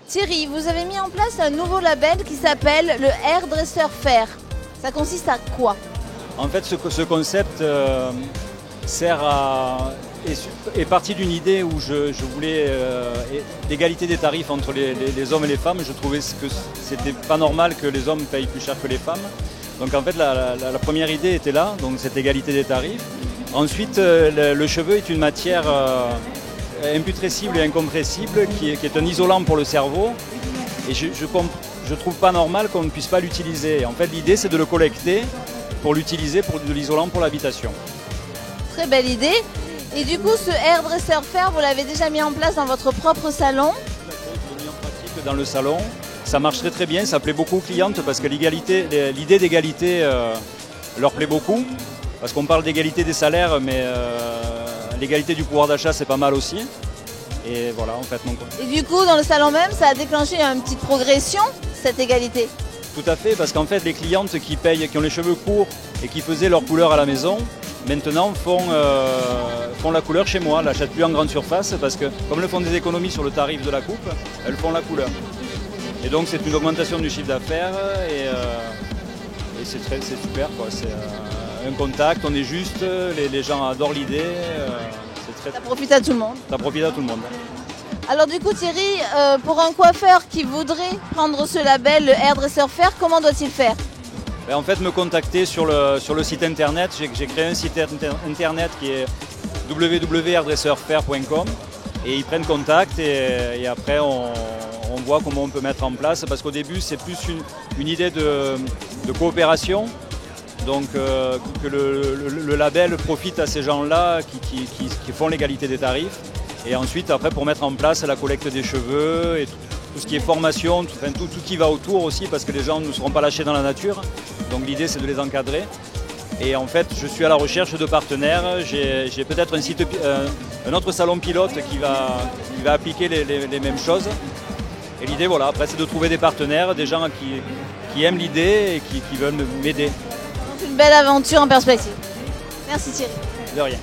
Thierry, vous avez mis en place un nouveau label qui s'appelle le Hairdresser Fair. Ça consiste à quoi? En fait, ce concept est parti d'une idée où je voulais l'égalité des tarifs entre les hommes et les femmes. Je trouvais que c'était pas normal que les hommes payent plus cher que les femmes. Donc en fait, la première idée était là, donc cette égalité des tarifs. Ensuite, le cheveu est une matière imputrescible et incompressible qui est un isolant pour le cerveau. Et je trouve pas normal qu'on ne puisse pas l'utiliser. En fait, l'idée, c'est de le collecter pour l'utiliser pour de l'isolant pour l'habitation. Très belle idée. Et du coup, ce Hairdresser Fair, vous l'avez déjà mis en place dans votre propre salon? Je l'ai mis en pratique dans le salon. Ça marche très très bien, ça plaît beaucoup aux clientes parce que l'idée d'égalité leur plaît beaucoup. Parce qu'on parle d'égalité des salaires, mais l'égalité du pouvoir d'achat, c'est pas mal aussi. Et voilà, en fait, non. Et du coup, dans le salon même, ça a déclenché une petite progression, cette égalité? Tout à fait, parce qu'en fait, les clientes qui ont les cheveux courts et qui faisaient leur couleur à la maison, maintenant font la couleur chez moi, l'achètent plus en grande surface, parce que comme elles font des économies sur le tarif de la coupe, elles font la couleur. Et donc c'est une augmentation du chiffre d'affaires et c'est super, quoi. C'est un contact, on est juste, les gens adorent l'idée. Ça profite à tout le monde. Ça profite à tout le monde. Alors du coup Thierry, pour un coiffeur qui voudrait prendre ce label, le Hairdresser Fair, comment doit-il faire? En fait, me contacter sur le site internet. J'ai créé un site internet qui est www.hairdresserfair.com et ils prennent contact et après on voit comment on peut mettre en place, parce qu'au début c'est plus une idée de coopération, donc que le label profite à ces gens-là qui font l'égalité des tarifs, et ensuite après pour mettre en place la collecte des cheveux et tout ce qui est formation, tout qui va autour aussi, parce que les gens ne seront pas lâchés dans la nature, donc l'idée c'est de les encadrer. Et en fait, je suis à la recherche de partenaires. J'ai peut-être un autre salon pilote qui va appliquer les mêmes choses. Et l'idée, voilà, après, c'est de trouver des partenaires, des gens qui aiment l'idée et qui veulent m'aider. C'est une belle aventure en perspective. Merci Thierry. De rien.